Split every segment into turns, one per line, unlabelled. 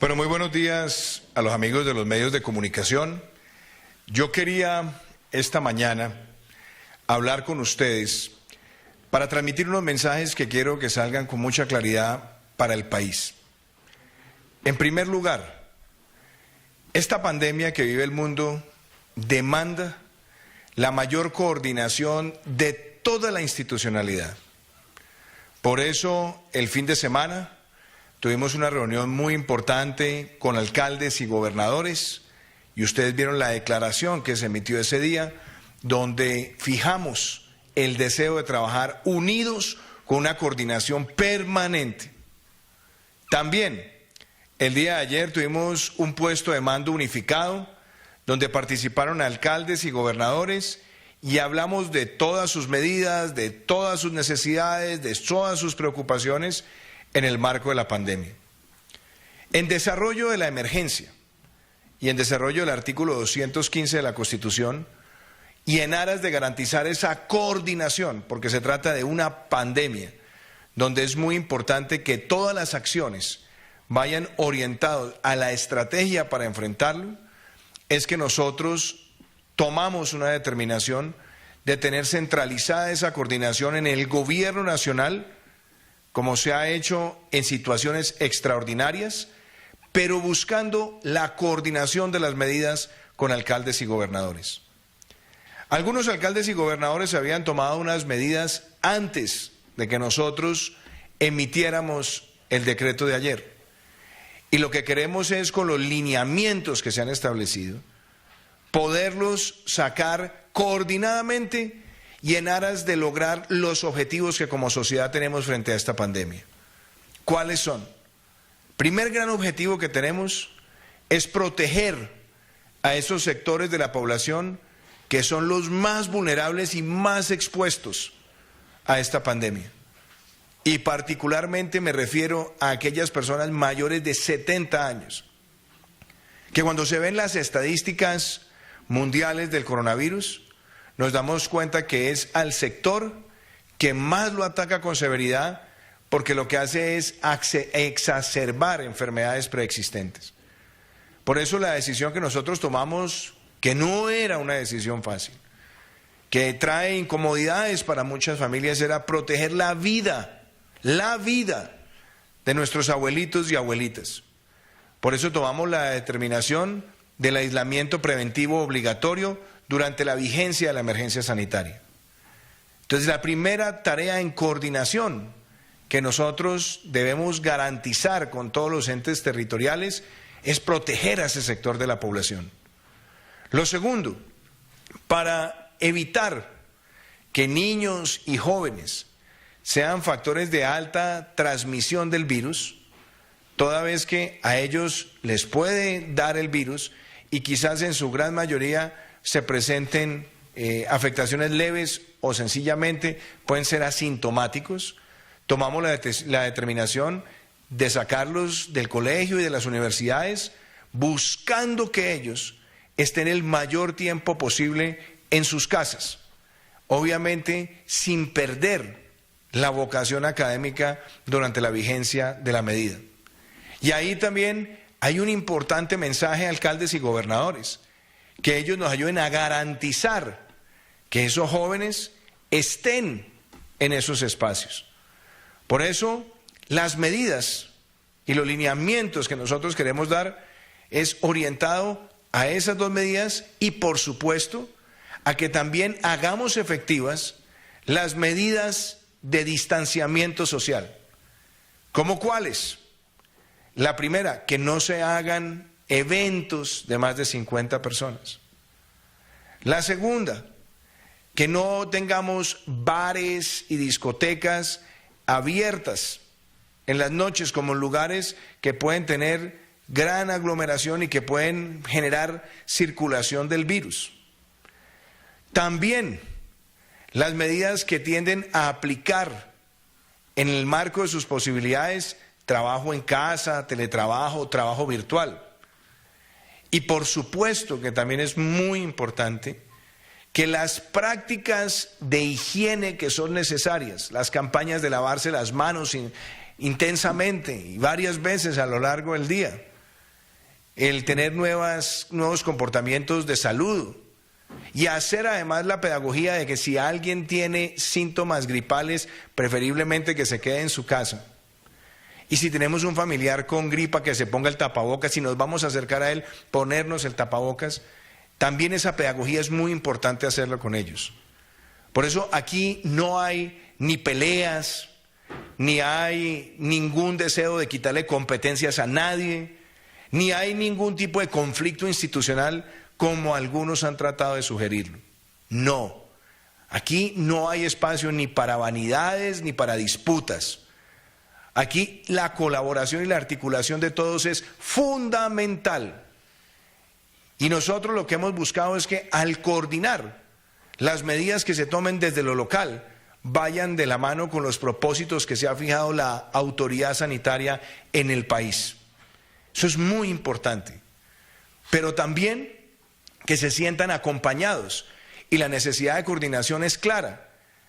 Bueno, muy buenos días a los amigos de los medios de comunicación. Yo quería esta mañana hablar con ustedes para transmitir unos mensajes que quiero que salgan con mucha claridad para el país. En primer lugar, esta pandemia que vive el mundo demanda la mayor coordinación de toda la institucionalidad. Por eso, el fin de semana tuvimos una reunión muy importante con alcaldes y gobernadores y ustedes vieron la declaración que se emitió ese día, donde fijamos el deseo de trabajar unidos con una coordinación permanente. También, el día de ayer tuvimos un puesto de mando unificado, donde participaron alcaldes y gobernadores y hablamos de todas sus medidas, de todas sus necesidades, de todas sus preocupaciones en el marco de la pandemia. En desarrollo de la emergencia y en desarrollo del artículo 215 de la Constitución y en aras de garantizar esa coordinación, porque se trata de una pandemia donde es muy importante que todas las acciones vayan orientadas a la estrategia para enfrentarlo, es que nosotros tomamos una determinación de tener centralizada esa coordinación en el gobierno nacional, como se ha hecho en situaciones extraordinarias, pero buscando la coordinación de las medidas con alcaldes y gobernadores. Algunos alcaldes y gobernadores habían tomado unas medidas antes de que nosotros emitiéramos el decreto de ayer. Y lo que queremos es, con los lineamientos que se han establecido, poderlos sacar coordinadamente y en aras de lograr los objetivos que como sociedad tenemos frente a esta pandemia. ¿Cuáles son? Primer gran objetivo que tenemos es proteger a esos sectores de la población que son los más vulnerables y más expuestos a esta pandemia. Y particularmente me refiero a aquellas personas mayores de 70 años, que cuando se ven las estadísticas mundiales del coronavirus, nos damos cuenta que es al sector que más lo ataca con severidad, porque lo que hace es exacerbar enfermedades preexistentes. Por eso la decisión que nosotros tomamos, que no era una decisión fácil, que trae incomodidades para muchas familias, era proteger la vida de nuestros abuelitos y abuelitas. Por eso tomamos la determinación del aislamiento preventivo obligatorio durante la vigencia de la emergencia sanitaria. Entonces, la primera tarea en coordinación que nosotros debemos garantizar con todos los entes territoriales es proteger a ese sector de la población. Lo segundo, para evitar que niños y jóvenes sean factores de alta transmisión del virus, toda vez que a ellos les puede dar el virus y quizás en su gran mayoría se presenten afectaciones leves o sencillamente pueden ser asintomáticos, tomamos la determinación de sacarlos del colegio y de las universidades, buscando que ellos estén el mayor tiempo posible en sus casas, obviamente sin perder la vocación académica durante la vigencia de la medida. Y ahí también hay un importante mensaje a alcaldes y gobernadores, que ellos nos ayuden a garantizar que esos jóvenes estén en esos espacios. Por eso, las medidas y los lineamientos que nosotros queremos dar es orientado a esas dos medidas y, por supuesto, a que también hagamos efectivas las medidas de distanciamiento social. ¿Cómo cuáles? La primera, que no se hagan eventos de más de 50 personas. La segunda, que no tengamos bares y discotecas abiertas en las noches como lugares que pueden tener gran aglomeración y que pueden generar circulación del virus. También las medidas que tienden a aplicar en el marco de sus posibilidades, trabajo en casa, teletrabajo, trabajo virtual. Y por supuesto que también es muy importante que las prácticas de higiene que son necesarias, las campañas de lavarse las manos intensamente y varias veces a lo largo del día, el tener nuevos comportamientos de salud y hacer además la pedagogía de que si alguien tiene síntomas gripales, preferiblemente que se quede en su casa. Y si tenemos un familiar con gripa, que se ponga el tapabocas. Si nos vamos a acercar a él, ponernos el tapabocas. También esa pedagogía es muy importante hacerlo con ellos. Por eso aquí no hay ni peleas, ni hay ningún deseo de quitarle competencias a nadie, ni hay ningún tipo de conflicto institucional como algunos han tratado de sugerirlo. No, aquí no hay espacio ni para vanidades ni para disputas. Aquí la colaboración y la articulación de todos es fundamental. Y nosotros lo que hemos buscado es que al coordinar las medidas que se tomen desde lo local vayan de la mano con los propósitos que se ha fijado la autoridad sanitaria en el país. Eso es muy importante. Pero también que se sientan acompañados. Y la necesidad de coordinación es clara.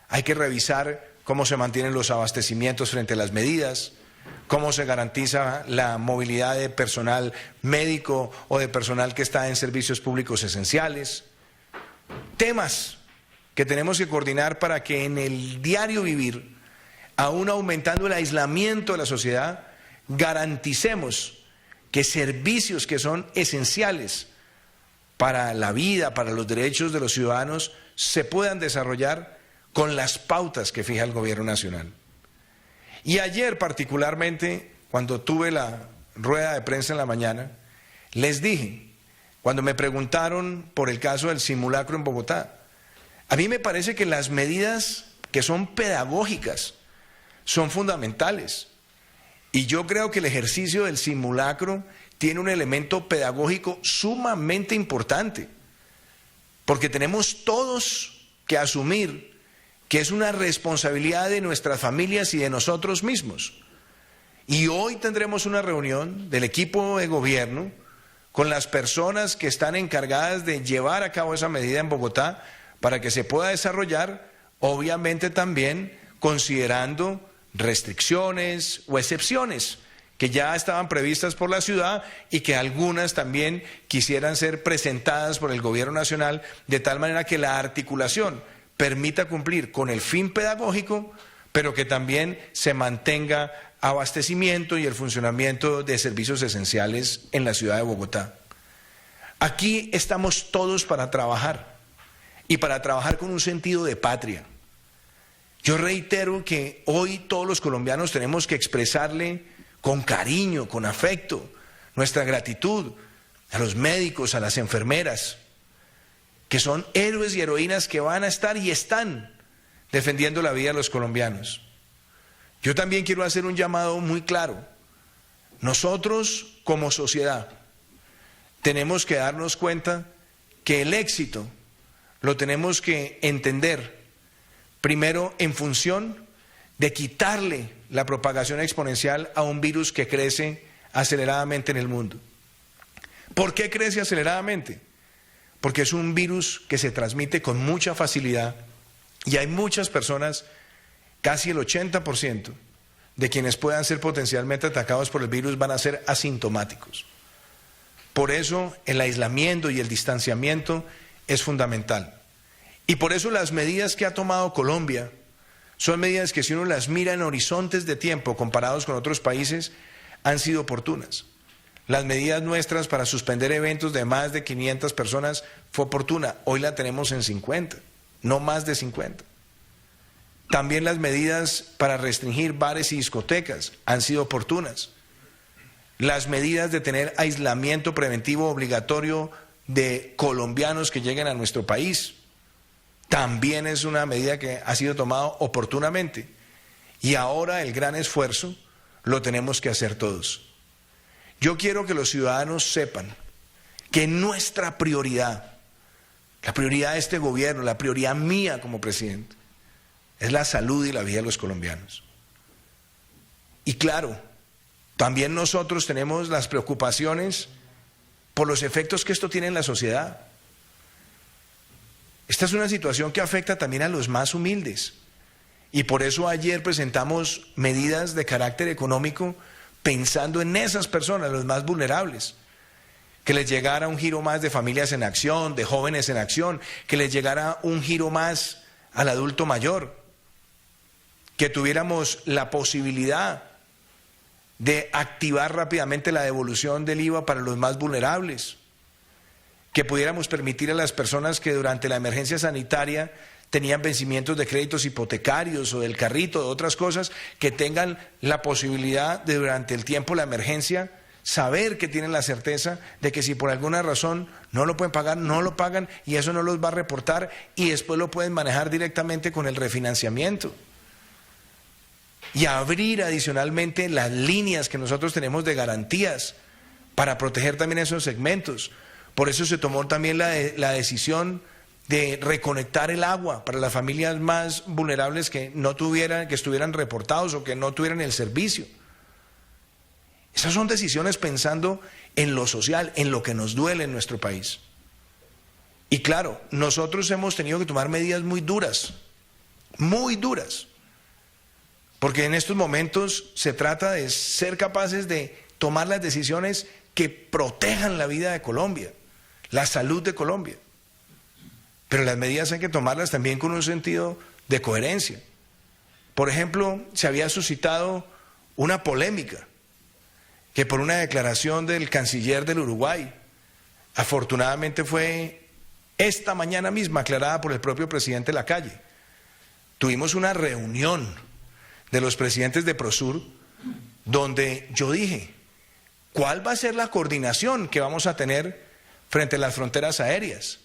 Hay que revisar cómo se mantienen los abastecimientos frente a las medidas, cómo se garantiza la movilidad de personal médico o de personal que está en servicios públicos esenciales. Temas que tenemos que coordinar para que en el diario vivir, aún aumentando el aislamiento de la sociedad, garanticemos que servicios que son esenciales para la vida, para los derechos de los ciudadanos, se puedan desarrollar con las pautas que fija el gobierno nacional. Y ayer particularmente, cuando tuve la rueda de prensa en la mañana, les dije, cuando me preguntaron por el caso del simulacro en Bogotá, a mí me parece que las medidas que son pedagógicas son fundamentales. Y yo creo que el ejercicio del simulacro tiene un elemento pedagógico sumamente importante, porque tenemos todos que asumir que es una responsabilidad de nuestras familias y de nosotros mismos. Y hoy tendremos una reunión del equipo de gobierno con las personas que están encargadas de llevar a cabo esa medida en Bogotá para que se pueda desarrollar, obviamente también considerando restricciones o excepciones que ya estaban previstas por la ciudad y que algunas también quisieran ser presentadas por el gobierno nacional de tal manera que la articulación permita cumplir con el fin pedagógico, pero que también se mantenga abastecimiento y el funcionamiento de servicios esenciales en la ciudad de Bogotá. Aquí estamos todos para trabajar y para trabajar con un sentido de patria. Yo reitero que hoy todos los colombianos tenemos que expresarle con cariño, con afecto, nuestra gratitud a los médicos, a las enfermeras, que son héroes y heroínas que van a estar y están defendiendo la vida de los colombianos. Yo también quiero hacer un llamado muy claro. Nosotros, como sociedad, tenemos que darnos cuenta que el éxito lo tenemos que entender primero en función de quitarle la propagación exponencial a un virus que crece aceleradamente en el mundo. ¿Por qué crece aceleradamente? Porque es un virus que se transmite con mucha facilidad y hay muchas personas, casi el 80% de quienes puedan ser potencialmente atacados por el virus van a ser asintomáticos. Por eso el aislamiento y el distanciamiento es fundamental. Y por eso las medidas que ha tomado Colombia son medidas que si uno las mira en horizontes de tiempo comparados con otros países han sido oportunas. Las medidas nuestras para suspender eventos de más de 500 personas fue oportuna. Hoy la tenemos en 50, no más de 50. También las medidas para restringir bares y discotecas han sido oportunas. Las medidas de tener aislamiento preventivo obligatorio de colombianos que lleguen a nuestro país también es una medida que ha sido tomada oportunamente. Y ahora el gran esfuerzo lo tenemos que hacer todos. Yo quiero que los ciudadanos sepan que nuestra prioridad, la prioridad de este gobierno, la prioridad mía como presidente, es la salud y la vida de los colombianos. Y claro, también nosotros tenemos las preocupaciones por los efectos que esto tiene en la sociedad. Esta es una situación que afecta también a los más humildes. Y por eso ayer presentamos medidas de carácter económico pensando en esas personas, los más vulnerables. que les llegara un giro más de familias en acción, de jóvenes en acción, que les llegara un giro más al adulto mayor, que tuviéramos la posibilidad de activar rápidamente la devolución del IVA para los más vulnerables, que pudiéramos permitir a las personas que durante la emergencia sanitaria tenían vencimientos de créditos hipotecarios o del carrito, de otras cosas, que tengan la posibilidad de durante el tiempo de la emergencia saber que tienen la certeza de que si por alguna razón no lo pueden pagar, no lo pagan y eso no los va a reportar y después lo pueden manejar directamente con el refinanciamiento. Y abrir adicionalmente las líneas que nosotros tenemos de garantías para proteger también esos segmentos. Por eso se tomó también la decisión de reconectar el agua para las familias más vulnerables que no tuvieran, que estuvieran reportados o que no tuvieran el servicio. Esas son decisiones pensando en lo social, en lo que nos duele en nuestro país. Y claro, nosotros hemos tenido que tomar medidas muy duras, porque en estos momentos se trata de ser capaces de tomar las decisiones que protejan la vida de Colombia, la salud de Colombia. Pero las medidas hay que tomarlas también con un sentido de coherencia. Por ejemplo, se había suscitado una polémica que por una declaración del canciller del Uruguay, afortunadamente fue esta mañana misma aclarada por el propio presidente Lacalle. Tuvimos una reunión de los presidentes de Prosur donde yo dije, ¿cuál va a ser la coordinación que vamos a tener frente a las fronteras aéreas?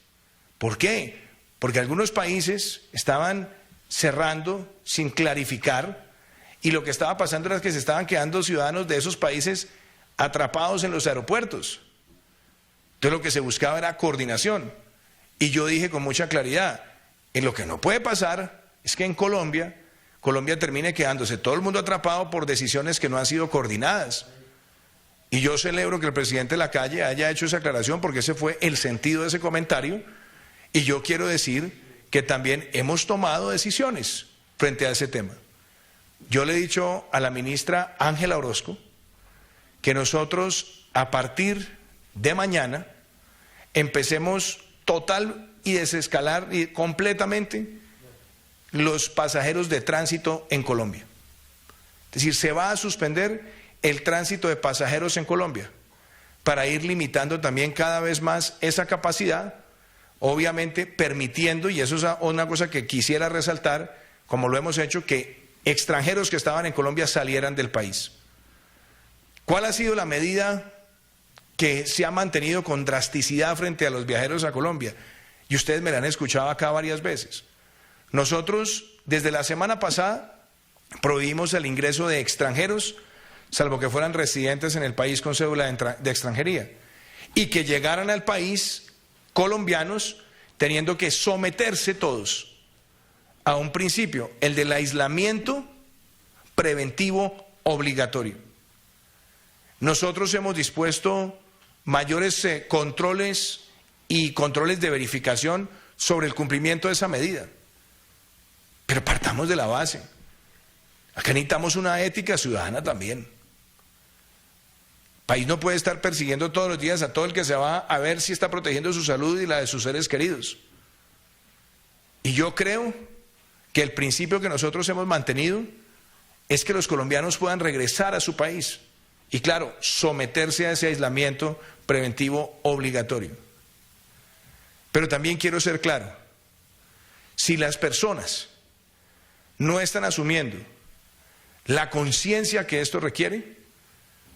¿Por qué? Porque algunos países estaban cerrando sin clarificar y lo que estaba pasando era que se estaban quedando ciudadanos de esos países atrapados en los aeropuertos. Entonces lo que se buscaba era coordinación. Y yo dije con mucha claridad, en lo que no puede pasar es que en Colombia termine quedándose todo el mundo atrapado por decisiones que no han sido coordinadas. Y yo celebro que el presidente Lacalle haya hecho esa aclaración porque ese fue el sentido de ese comentario. Y yo quiero decir que también hemos tomado decisiones frente a ese tema. Yo le he dicho a la ministra Ángela Orozco que nosotros a partir de mañana empecemos total y desescalar y completamente los pasajeros de tránsito en Colombia. Es decir, se va a suspender el tránsito de pasajeros en Colombia para ir limitando también cada vez más esa capacidad, obviamente permitiendo, y eso es una cosa que quisiera resaltar, como lo hemos hecho, que extranjeros que estaban en Colombia salieran del país. ¿Cuál ha sido la medida que se ha mantenido con drasticidad frente a los viajeros a Colombia? Y ustedes me la han escuchado acá varias veces. Nosotros, desde la semana pasada, prohibimos el ingreso de extranjeros, salvo que fueran residentes en el país con cédula de extranjería, y que llegaran al país colombianos teniendo que someterse todos a un principio, el del aislamiento preventivo obligatorio. Nosotros hemos dispuesto mayores controles y controles de verificación sobre el cumplimiento de esa medida. Pero partamos de la base. Acá necesitamos una ética ciudadana también. El país no puede estar persiguiendo todos los días a todo el que se va a ver si está protegiendo su salud y la de sus seres queridos. Y yo creo que el principio que nosotros hemos mantenido es que los colombianos puedan regresar a su país y, claro, someterse a ese aislamiento preventivo obligatorio. Pero también quiero ser claro, si las personas no están asumiendo la conciencia que esto requiere,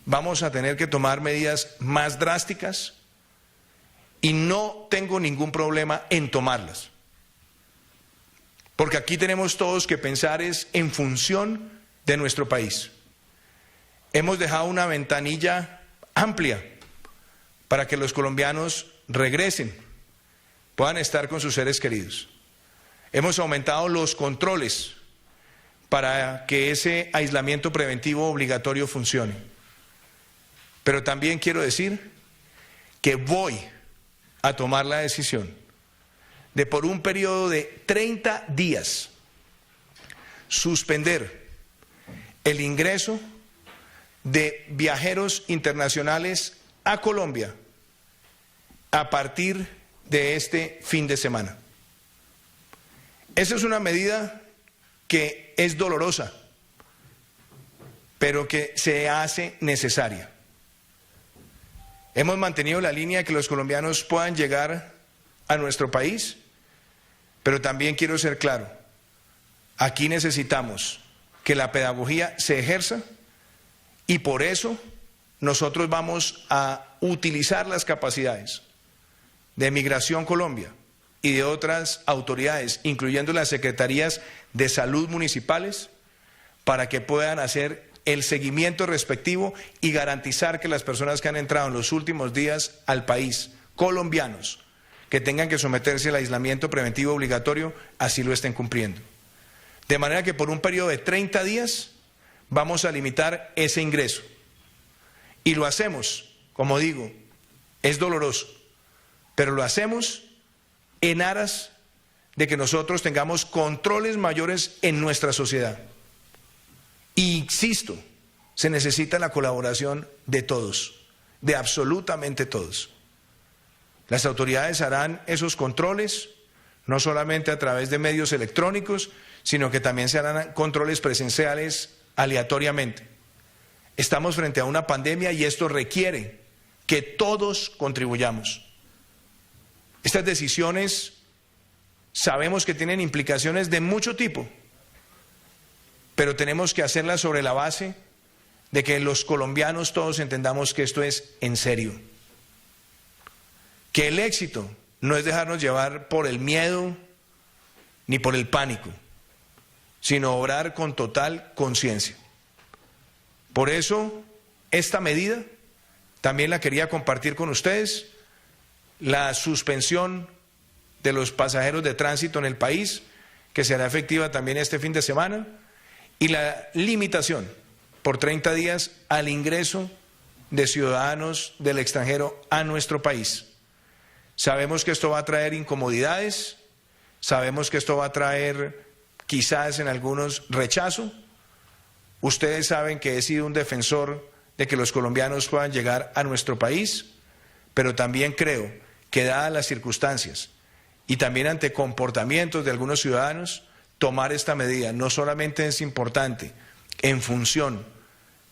vamos a tener que tomar medidas más drásticas y no tengo ningún problema en tomarlas. Porque aquí tenemos todos que pensar es en función de nuestro país. Hemos dejado una ventanilla amplia para que los colombianos regresen, puedan estar con sus seres queridos. Hemos aumentado los controles para que ese aislamiento preventivo obligatorio funcione. Pero también quiero decir que voy a tomar la decisión de por un periodo de 30 días suspender el ingreso de viajeros internacionales a Colombia a partir de este fin de semana. Esa es una medida que es dolorosa, pero que se hace necesaria. Hemos mantenido la línea de que los colombianos puedan llegar a nuestro país, pero también quiero ser claro, aquí necesitamos que la pedagogía se ejerza y por eso nosotros vamos a utilizar las capacidades de Migración Colombia y de otras autoridades, incluyendo las secretarías de salud municipales, para que puedan hacer el seguimiento respectivo y garantizar que las personas que han entrado en los últimos días al país, colombianos, que tengan que someterse al aislamiento preventivo obligatorio, así lo estén cumpliendo. De manera que por un periodo de 30 días vamos a limitar ese ingreso. Y lo hacemos, como digo, es doloroso, pero lo hacemos en aras de que nosotros tengamos controles mayores en nuestra sociedad. Y insisto, se necesita la colaboración de todos, de absolutamente todos. Las autoridades harán esos controles, no solamente a través de medios electrónicos, sino que también se harán controles presenciales aleatoriamente. Estamos frente a una pandemia y esto requiere que todos contribuyamos. Estas decisiones sabemos que tienen implicaciones de mucho tipo, pero tenemos que hacerlas sobre la base de que los colombianos todos entendamos que esto es en serio. Que el éxito no es dejarnos llevar por el miedo ni por el pánico, sino obrar con total conciencia. Por eso, esta medida también la quería compartir con ustedes, la suspensión de los pasajeros de tránsito en el país, que será efectiva también este fin de semana, y la limitación por 30 días al ingreso de ciudadanos del extranjero a nuestro país. Sabemos que esto va a traer incomodidades, sabemos que esto va a traer quizás en algunos rechazo. Ustedes saben que he sido un defensor de que los colombianos puedan llegar a nuestro país, pero también creo que dadas las circunstancias y también ante comportamientos de algunos ciudadanos, tomar esta medida no solamente es importante en función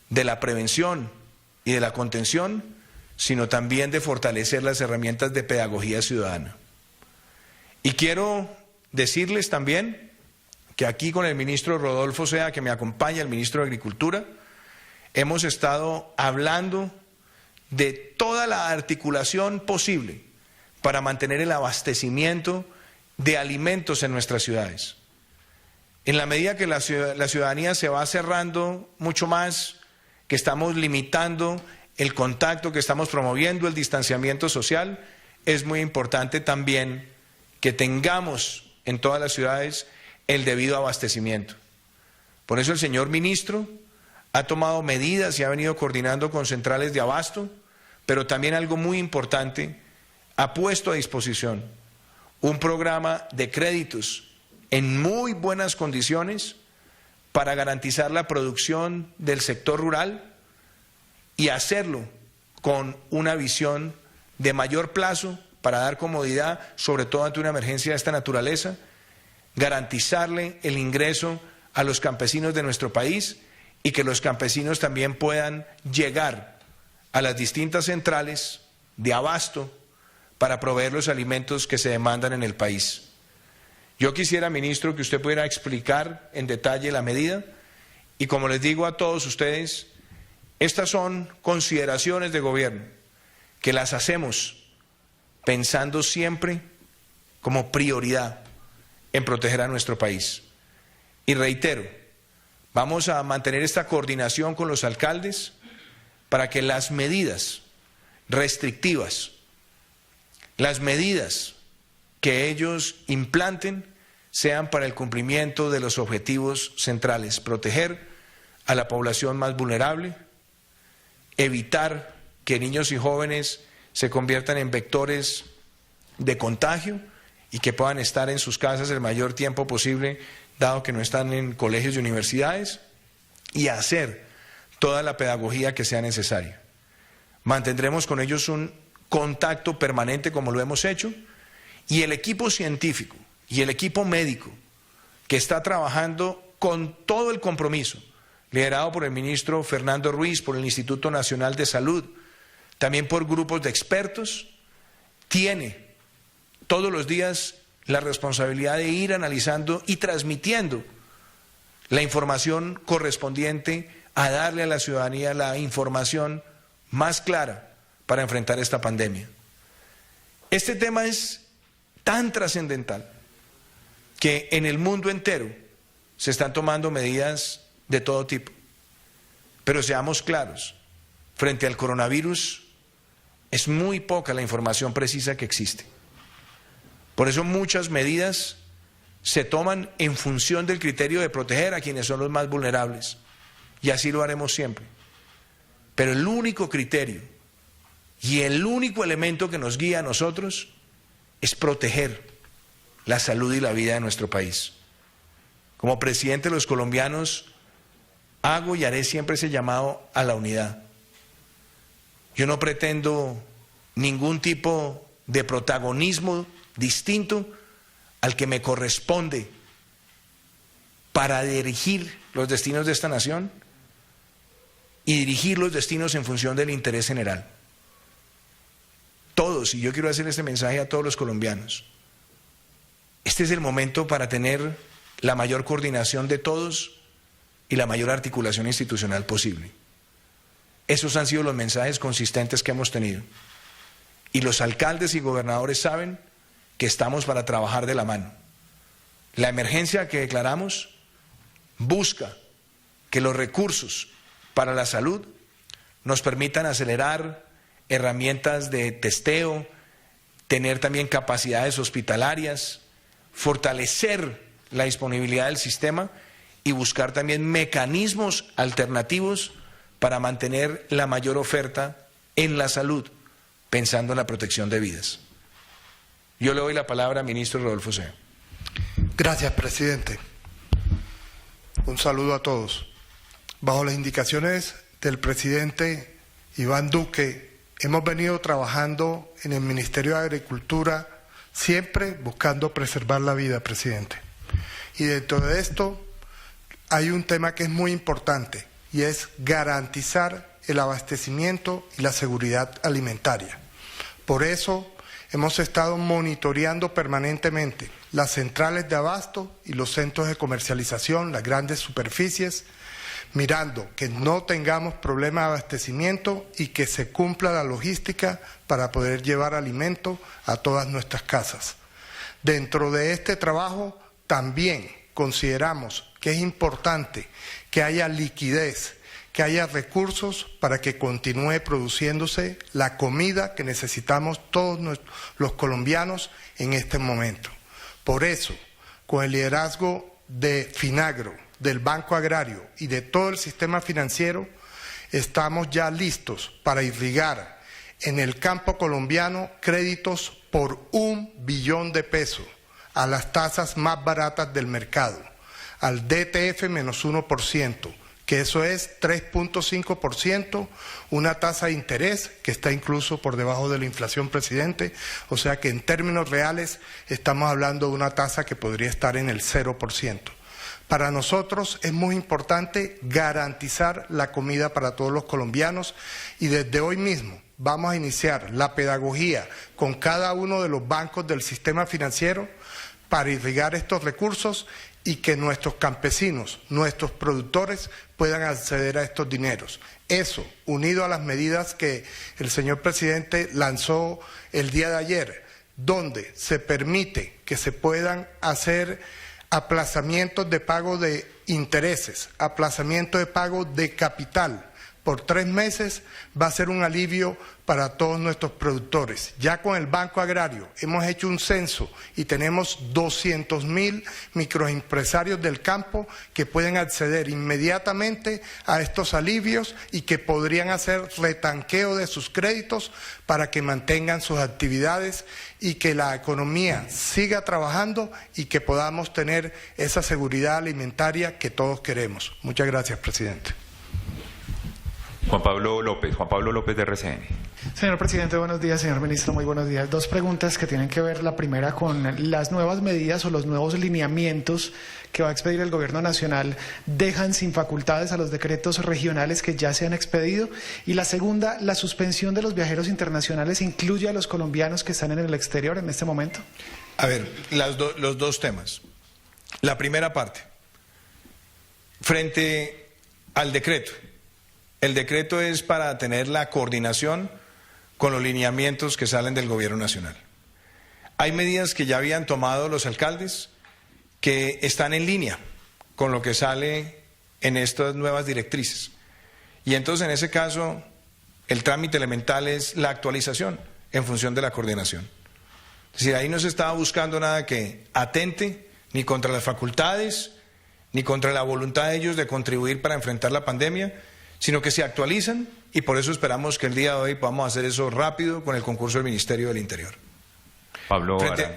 de la prevención y de la contención, sino también de fortalecer las herramientas de pedagogía ciudadana. Y quiero decirles también que aquí con el ministro Rodolfo Sea, que me acompaña, el ministro de Agricultura, hemos estado hablando de toda la articulación posible para mantener el abastecimiento de alimentos en nuestras ciudades. En la medida que la ciudadanía se va cerrando mucho más, que estamos limitando el contacto, que estamos promoviendo el distanciamiento social, es muy importante también que tengamos en todas las ciudades el debido abastecimiento. Por eso el señor ministro ha tomado medidas y ha venido coordinando con centrales de abasto, pero también algo muy importante, ha puesto a disposición un programa de créditos en muy buenas condiciones para garantizar la producción del sector rural y hacerlo con una visión de mayor plazo para dar comodidad, sobre todo ante una emergencia de esta naturaleza, garantizarle el ingreso a los campesinos de nuestro país y que los campesinos también puedan llegar a las distintas centrales de abasto para proveer los alimentos que se demandan en el país. Yo quisiera, ministro, que usted pudiera explicar en detalle la medida y, como les digo a todos ustedes, estas son consideraciones de gobierno que las hacemos pensando siempre como prioridad en proteger a nuestro país. Y reitero, vamos a mantener esta coordinación con los alcaldes para que las medidas restrictivas, las medidas que ellos implanten sean para el cumplimiento de los objetivos centrales: proteger a la población más vulnerable, evitar que niños y jóvenes se conviertan en vectores de contagio y que puedan estar en sus casas el mayor tiempo posible, dado que no están en colegios y universidades, y hacer toda la pedagogía que sea necesaria. Mantendremos con ellos un contacto permanente como lo hemos hecho, y el equipo científico y el equipo médico que está trabajando con todo el compromiso, liderado por el ministro Fernando Ruiz, por el Instituto Nacional de Salud, también por grupos de expertos, tiene todos los días la responsabilidad de ir analizando y transmitiendo la información correspondiente a darle a la ciudadanía la información más clara para enfrentar esta pandemia. Este tema es tan trascendental que en el mundo entero se están tomando medidas de todo tipo. Pero seamos claros, frente al coronavirus es muy poca la información precisa que existe. Por eso muchas medidas se toman en función del criterio de proteger a quienes son los más vulnerables, y así lo haremos siempre. Pero el único criterio y el único elemento que nos guía a nosotros es proteger la salud y la vida de nuestro país. Como presidente de los colombianos, hago y haré siempre ese llamado a la unidad. Yo no pretendo ningún tipo de protagonismo distinto al que me corresponde para dirigir los destinos de esta nación y dirigir los destinos en función del interés general. Todos, y yo quiero hacer este mensaje a todos los colombianos, este es el momento para tener la mayor coordinación de todos y la mayor articulación institucional posible. Esos han sido los mensajes consistentes que hemos tenido. Y los alcaldes y gobernadores saben que estamos para trabajar de la mano. La emergencia que declaramos busca que los recursos para la salud nos permitan acelerar herramientas de testeo, tener también capacidades hospitalarias, fortalecer la disponibilidad del sistema y buscar también mecanismos alternativos para mantener la mayor oferta en la salud, pensando en la protección de vidas. Yo le doy la palabra al ministro Rodolfo Sea.
Gracias, presidente. Un saludo a todos. Bajo las indicaciones del presidente Iván Duque, hemos venido trabajando en el Ministerio de Agricultura, siempre buscando preservar la vida, presidente. Y dentro de esto hay un tema que es muy importante, y es garantizar el abastecimiento y la seguridad alimentaria. Por eso hemos estado monitoreando permanentemente las centrales de abasto y los centros de comercialización, las grandes superficies, mirando que no tengamos problemas de abastecimiento y que se cumpla la logística para poder llevar alimento a todas nuestras casas. Dentro de este trabajo también consideramos que es importante que haya liquidez, que haya recursos para que continúe produciéndose la comida que necesitamos todos los colombianos en este momento. Por eso, con el liderazgo de Finagro, del Banco Agrario y de todo el sistema financiero, estamos ya listos para irrigar en el campo colombiano créditos por 1 billón de pesos a las tasas más baratas del mercado, al DTF menos 1%, que eso es 3.5%, una tasa de interés que está incluso por debajo de la inflación, presidente, o sea que en términos reales estamos hablando de una tasa que podría estar en el 0%. Para nosotros es muy importante garantizar la comida para todos los colombianos y desde hoy mismo vamos a iniciar la pedagogía con cada uno de los bancos del sistema financiero para irrigar estos recursos y que nuestros campesinos, nuestros productores puedan acceder a estos dineros. Eso, unido a las medidas que el señor presidente lanzó el día de ayer, donde se permite que se puedan hacer aplazamientos de pago de intereses, aplazamiento de pago de capital por 3 meses, va a ser un alivio para todos nuestros productores. Ya con el Banco Agrario hemos hecho un censo y tenemos 200.000 microempresarios del campo que pueden acceder inmediatamente a estos alivios y que podrían hacer retanqueo de sus créditos para que mantengan sus actividades y que la economía siga trabajando y que podamos tener esa seguridad alimentaria que todos queremos. Muchas gracias, presidente.
Juan Pablo López de RCN.
Señor presidente, buenos días. Señor ministro, muy buenos días. Dos preguntas que tienen que ver, la primera con las nuevas medidas o los nuevos lineamientos que va a expedir el gobierno nacional. ¿Dejan sin facultades a los decretos regionales que ya se han expedido? Y la segunda, ¿la suspensión de los viajeros internacionales incluye a los colombianos que están en el exterior en este momento?
A ver, los dos temas. La primera parte, frente al decreto. El decreto es para tener la coordinación con los lineamientos que salen del gobierno nacional. Hay medidas que ya habían tomado los alcaldes que están en línea con lo que sale en estas nuevas directrices. Y entonces, en ese caso, el trámite elemental es la actualización en función de la coordinación. Es decir, ahí no se estaba buscando nada que atente ni contra las facultades, ni contra la voluntad de ellos de contribuir para enfrentar la pandemia, sino que se actualizan, y por eso esperamos que el día de hoy podamos hacer eso rápido con el concurso del Ministerio del Interior.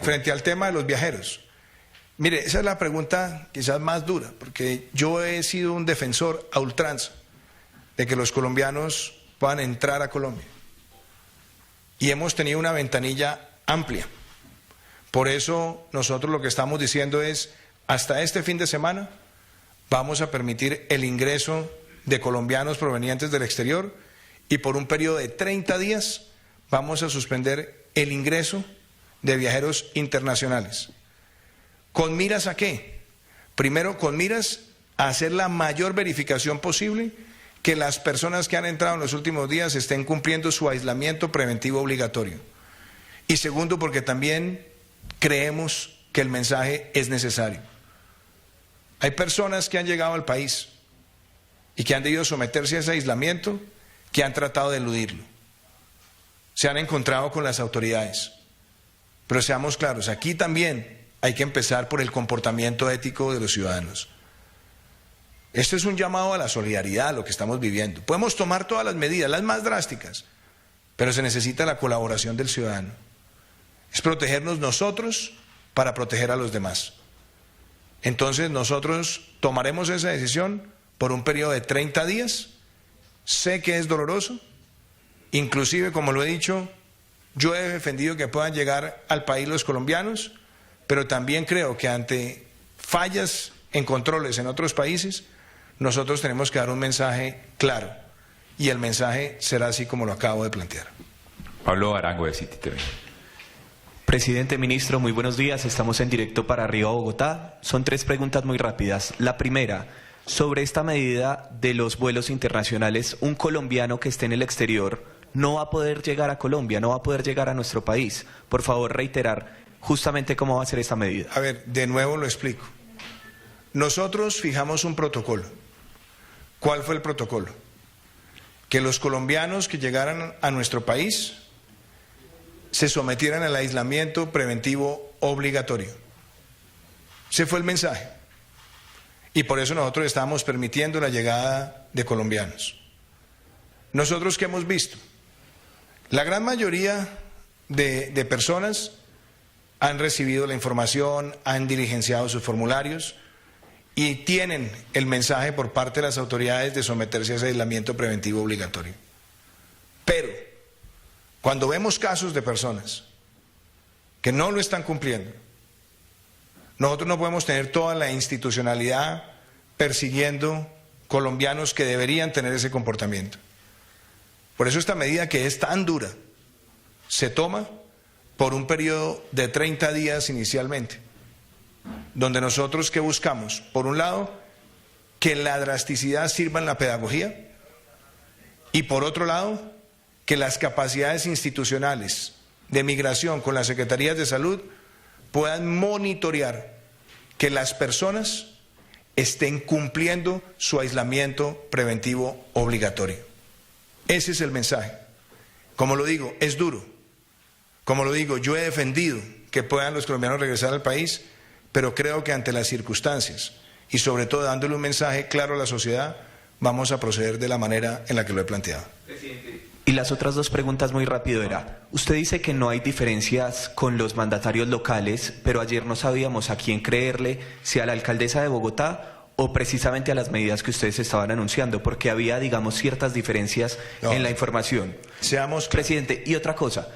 Frente al tema de los viajeros. Mire, esa es la pregunta quizás más dura, porque yo he sido un defensor a ultranza de que los colombianos puedan entrar a Colombia. Y hemos tenido una ventanilla amplia. Por eso nosotros lo que estamos diciendo es, hasta este fin de semana vamos a permitir el ingreso de colombianos provenientes del exterior, y por un periodo de 30 días vamos a suspender el ingreso de viajeros internacionales. ¿Con miras a qué? Primero, con miras a hacer la mayor verificación posible que las personas que han entrado en los últimos días estén cumpliendo su aislamiento preventivo obligatorio. Y segundo, porque también creemos que el mensaje es necesario. Hay personas que han llegado al país y que han debido someterse a ese aislamiento, que han tratado de eludirlo. Se han encontrado con las autoridades. Pero seamos claros, aquí también hay que empezar por el comportamiento ético de los ciudadanos. Esto es un llamado a la solidaridad, lo que estamos viviendo. Podemos tomar todas las medidas, las más drásticas, pero se necesita la colaboración del ciudadano. Es protegernos nosotros para proteger a los demás. Entonces nosotros tomaremos esa decisión por un periodo de 30 días, sé que es doloroso, inclusive, como lo he dicho, yo he defendido que puedan llegar al país los colombianos, pero también creo que ante fallas en controles en otros países, nosotros tenemos que dar un mensaje claro, y el mensaje será así como lo acabo de plantear.
Pablo Arango de City TV.
Presidente, ministro, muy buenos días, estamos en directo para Arriba Bogotá. Son 3 preguntas muy rápidas. La primera, sobre esta medida de los vuelos internacionales, un colombiano que esté en el exterior no va a poder llegar a Colombia, no va a poder llegar a nuestro país. Por favor, reiterar justamente cómo va a ser esta medida.
A ver, de nuevo lo explico. Nosotros fijamos un protocolo. ¿Cuál fue el protocolo? Que los colombianos que llegaran a nuestro país se sometieran al aislamiento preventivo obligatorio. Ese fue el mensaje. Y por eso nosotros estamos permitiendo la llegada de colombianos. ¿Nosotros qué hemos visto? La gran mayoría de personas han recibido la información, han diligenciado sus formularios y tienen el mensaje por parte de las autoridades de someterse a ese aislamiento preventivo obligatorio. Pero, cuando vemos casos de personas que no lo están cumpliendo, nosotros no podemos tener toda la institucionalidad persiguiendo colombianos que deberían tener ese comportamiento. Por eso esta medida, que es tan dura, se toma por un periodo de 30 días inicialmente, donde nosotros, ¿qué buscamos? Por un lado, que la drasticidad sirva en la pedagogía, y por otro lado, que las capacidades institucionales de migración con las secretarías de salud puedan monitorear que las personas estén cumpliendo su aislamiento preventivo obligatorio. Ese es el mensaje. Como lo digo, es duro. Como lo digo, yo he defendido que puedan los colombianos regresar al país, pero creo que ante las circunstancias y sobre todo dándole un mensaje claro a la sociedad, vamos a proceder de la manera en la que lo he planteado.
Y las otras 2 preguntas muy rápido era, usted dice que no hay diferencias con los mandatarios locales, pero ayer no sabíamos a quién creerle, si a la alcaldesa de Bogotá o precisamente a las medidas que ustedes estaban anunciando? Porque había, digamos, ciertas diferencias en la información.
Seamos claros.
Presidente, y otra cosa,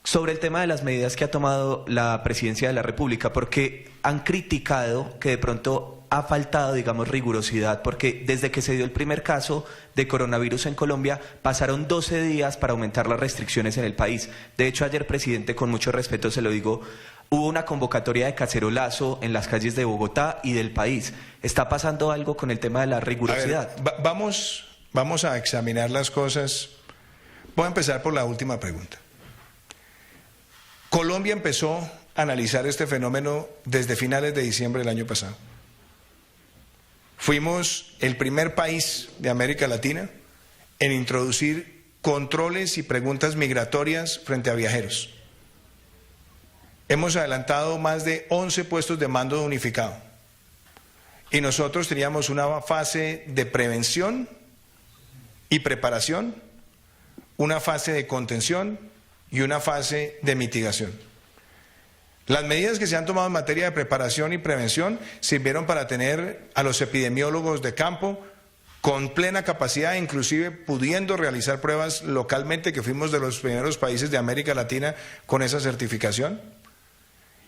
sobre el tema de las medidas que ha tomado la Presidencia de la República, porque han criticado que de pronto ha faltado, digamos, rigurosidad, porque desde que se dio el primer caso de coronavirus en Colombia, pasaron 12 días para aumentar las restricciones en el país. De hecho, ayer, presidente, con mucho respeto se lo digo, hubo una convocatoria de cacerolazo en las calles de Bogotá y del país. ¿Está pasando algo con el tema de la rigurosidad?
A ver, vamos a examinar las cosas. Voy a empezar por la última pregunta. Colombia empezó a analizar este fenómeno desde finales de diciembre del año pasado. Fuimos el primer país de América Latina en introducir controles y preguntas migratorias frente a viajeros. Hemos adelantado más de 11 puestos de mando unificado. Y nosotros teníamos una fase de prevención y preparación, una fase de contención y una fase de mitigación. Las medidas que se han tomado en materia de preparación y prevención sirvieron para tener a los epidemiólogos de campo con plena capacidad, inclusive pudiendo realizar pruebas localmente, que fuimos de los primeros países de América Latina con esa certificación.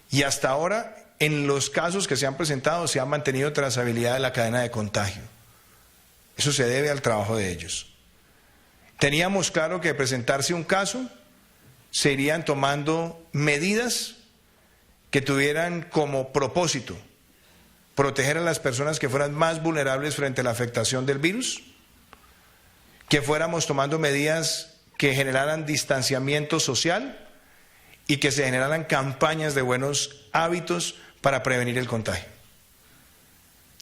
Y hasta ahora, en los casos que se han presentado, se ha mantenido trazabilidad de la cadena de contagio. Eso se debe al trabajo de ellos. Teníamos claro que de presentarse un caso, se irían tomando medidas que tuvieran como propósito proteger a las personas que fueran más vulnerables frente a la afectación del virus, que fuéramos tomando medidas que generaran distanciamiento social y que se generaran campañas de buenos hábitos para prevenir el contagio.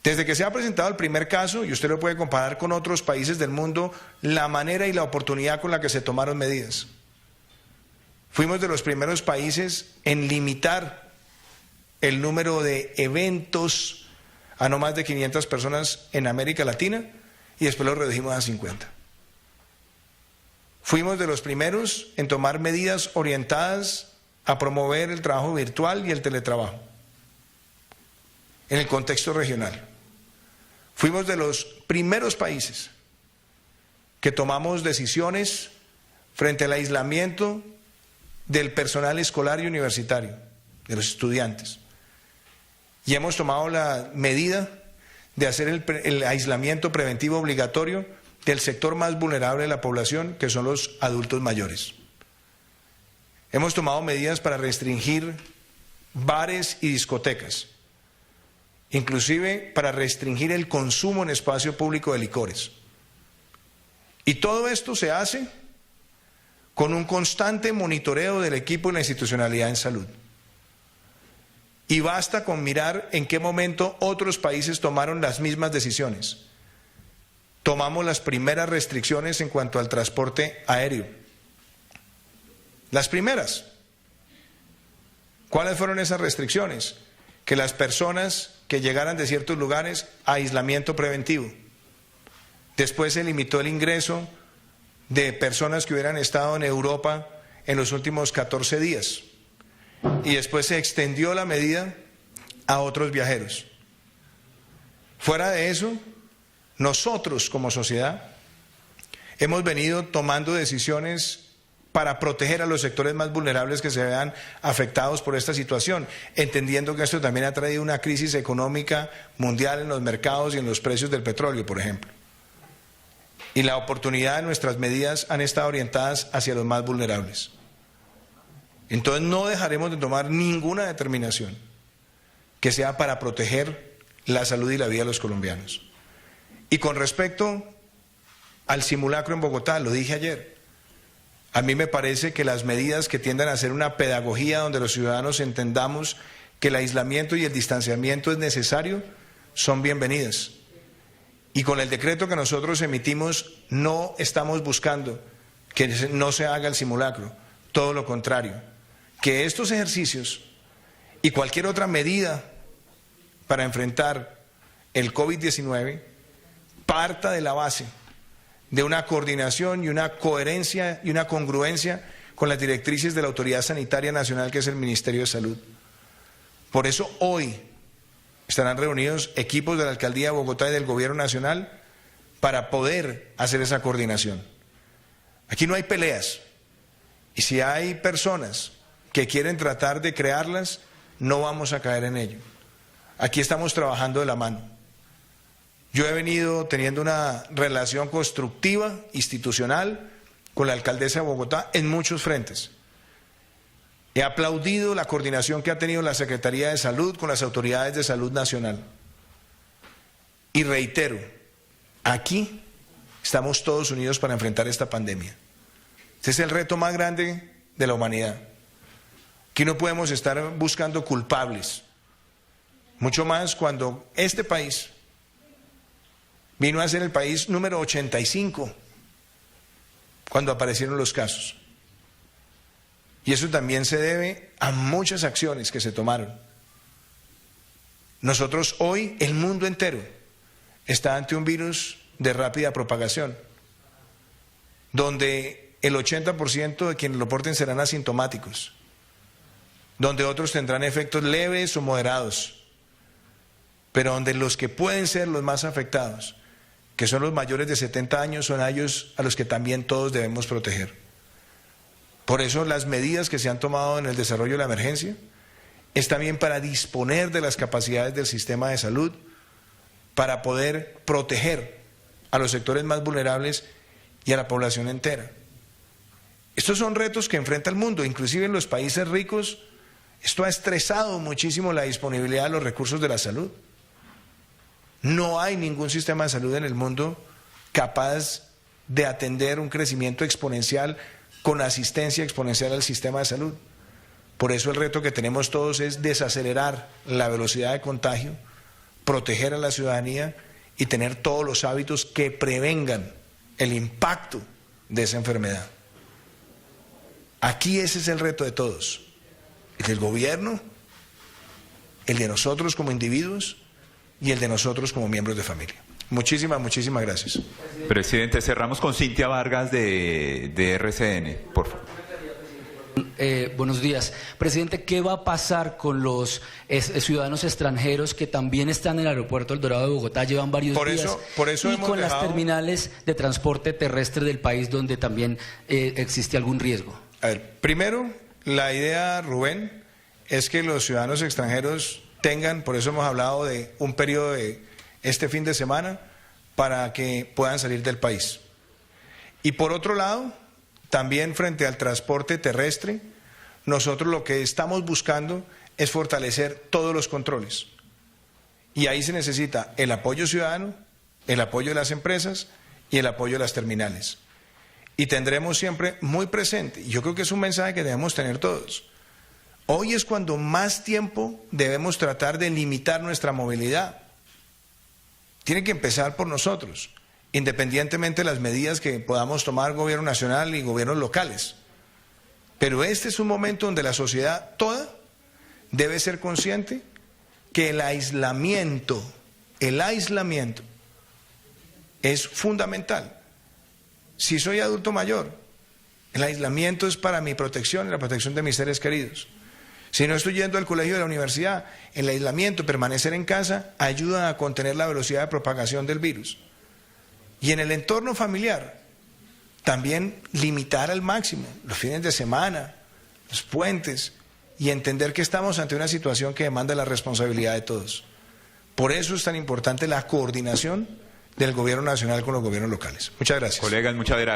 Desde que se ha presentado el primer caso, y usted lo puede comparar con otros países del mundo, la manera y la oportunidad con la que se tomaron medidas. Fuimos de los primeros países en limitar el número de eventos a no más de 500 personas en América Latina y después lo redujimos a 50. Fuimos de los primeros en tomar medidas orientadas a promover el trabajo virtual y el teletrabajo en el contexto regional. Fuimos de los primeros países que tomamos decisiones frente al aislamiento del personal escolar y universitario, de los estudiantes. Y hemos tomado la medida de hacer el aislamiento preventivo obligatorio del sector más vulnerable de la población, que son los adultos mayores. Hemos tomado medidas para restringir bares y discotecas, inclusive para restringir el consumo en espacio público de licores. Y todo esto se hace con un constante monitoreo del equipo y la institucionalidad en salud. Y basta con mirar en qué momento otros países tomaron las mismas decisiones. Tomamos las primeras restricciones en cuanto al transporte aéreo. Las primeras. ¿Cuáles fueron esas restricciones? Que las personas que llegaran de ciertos lugares, aislamiento preventivo. Después se limitó el ingreso de personas que hubieran estado en Europa en los últimos 14 días. Y después se extendió la medida a otros viajeros. Fuera de eso, nosotros como sociedad hemos venido tomando decisiones para proteger a los sectores más vulnerables que se vean afectados por esta situación, entendiendo que esto también ha traído una crisis económica mundial en los mercados y en los precios del petróleo, por ejemplo. Y la oportunidad de nuestras medidas han estado orientadas hacia los más vulnerables. Entonces no dejaremos de tomar ninguna determinación que sea para proteger la salud y la vida de los colombianos. Y con respecto al simulacro en Bogotá, lo dije ayer, a mí me parece que las medidas que tiendan a hacer una pedagogía donde los ciudadanos entendamos que el aislamiento y el distanciamiento es necesario, son bienvenidas. Y con el decreto que nosotros emitimos no estamos buscando que no se haga el simulacro, todo lo contrario, que estos ejercicios y cualquier otra medida para enfrentar el COVID-19 parta de la base de una coordinación y una coherencia y una congruencia con las directrices de la Autoridad Sanitaria Nacional, que es el Ministerio de Salud. Por eso hoy estarán reunidos equipos de la Alcaldía de Bogotá y del Gobierno Nacional para poder hacer esa coordinación. Aquí no hay peleas, y si hay personas que quieren tratar de crearlas, no vamos a caer en ello. Aquí estamos trabajando de la mano. Yo he venido teniendo una relación constructiva, institucional, con la alcaldesa de Bogotá en muchos frentes. He aplaudido la coordinación que ha tenido la Secretaría de Salud con las autoridades de salud nacional. Y reitero, aquí estamos todos unidos para enfrentar esta pandemia. Este es el reto más grande de la humanidad. Aquí no podemos estar buscando culpables, mucho más cuando este país vino a ser el país número 85 cuando aparecieron los casos. Y eso también se debe a muchas acciones que se tomaron. Nosotros hoy, el mundo entero, está ante un virus de rápida propagación, donde el 80% de quienes lo porten serán asintomáticos, donde otros tendrán efectos leves o moderados, pero donde los que pueden ser los más afectados, que son los mayores de 70 años, son a ellos a los que también todos debemos proteger. Por eso las medidas que se han tomado en el desarrollo de la emergencia es también para disponer de las capacidades del sistema de salud, para poder proteger a los sectores más vulnerables y a la población entera. Estos son retos que enfrenta el mundo, inclusive en los países ricos. Esto ha estresado muchísimo la disponibilidad de los recursos de la salud. No hay ningún sistema de salud en el mundo capaz de atender un crecimiento exponencial con asistencia exponencial al sistema de salud. Por eso el reto que tenemos todos es desacelerar la velocidad de contagio, proteger a la ciudadanía y tener todos los hábitos que prevengan el impacto de esa enfermedad. Aquí ese es el reto de todos, el del gobierno, el de nosotros como individuos y el de nosotros como miembros de familia. Muchísimas gracias.
Presidente, cerramos con Cintia Vargas de RCN, por favor.
Buenos días. Presidente, ¿qué va a pasar con los ciudadanos extranjeros que también están en el aeropuerto El Dorado de Bogotá, llevan varios días,
por eso
y con las terminales de transporte terrestre del país donde también existe algún riesgo?
A ver, primero, la idea, Rubén, es que los ciudadanos extranjeros tengan, por eso hemos hablado de un periodo de este fin de semana, para que puedan salir del país. Y por otro lado, también frente al transporte terrestre, nosotros lo que estamos buscando es fortalecer todos los controles. Y ahí se necesita el apoyo ciudadano, el apoyo de las empresas y el apoyo de las terminales. Y tendremos siempre muy presente, y yo creo que es un mensaje que debemos tener todos, hoy es cuando más tiempo debemos tratar de limitar nuestra movilidad. Tiene que empezar por nosotros, independientemente de las medidas que podamos tomar gobierno nacional y gobiernos locales. Pero este es un momento donde la sociedad toda debe ser consciente que el aislamiento es fundamental. Si soy adulto mayor, el aislamiento es para mi protección y la protección de mis seres queridos. Si no estoy yendo al colegio de la universidad, el aislamiento, permanecer en casa, ayuda a contener la velocidad de propagación del virus. Y en el entorno familiar, también limitar al máximo los fines de semana, los puentes, y entender que estamos ante una situación que demanda la responsabilidad de todos. Por eso es tan importante la coordinación del gobierno nacional con los gobiernos locales. Muchas gracias.
Colegas, muchas gracias.